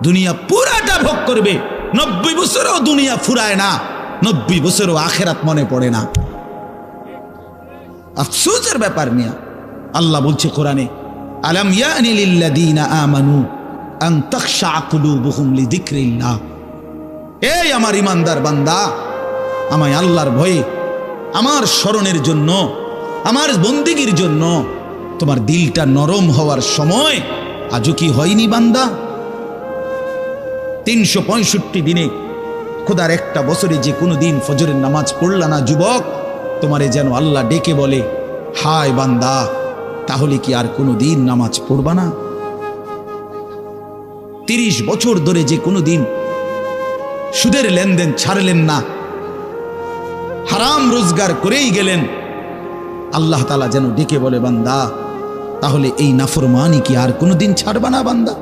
দুনিয়া পুরাটা ভোগ করবে, 90 বছরও দুনিয়া ফুরায় না, 90 বছরও আখেরাত মনে পড়ে না। আফসোসের ব্যাপার মিয়া। আল্লাহ বলছে কোরআনে, আলাম ইয়ানি লিল্লাযীনা আমানু আন তাখশা কুলুবুহুম লিযিকরিল্লাহ। এই আমার ইমানদার বান্দা, আমায় আল্লাহর ভয়ে, আমার স্মরণের জন্য, আমার বন্দেগীর জন্য তোমার দিলটা নরম হওয়ার সময় আজও কি হয়নি বান্দা? 365 দিনে খোদার একটা বছরে যে কোনো দিন ফজরের নামাজ পড়লা না যুবক, তোমারে যেন আল্লাহ ডেকে বলে, হায় বান্দা, তাহলে কি আর কোনো দিন নামাজ পড়বা না? 30 বছর ধরে যে কোনো দিন সুদের লেনদেন ছাড়লেন না, হারাম রোজগার করেই গেলেন, আল্লাহ তাআলা যেন ডেকে বলে, বান্দা, তাহলে এই নাফরমানি কি আর কোনো দিন ছাড়বা না বান্দা?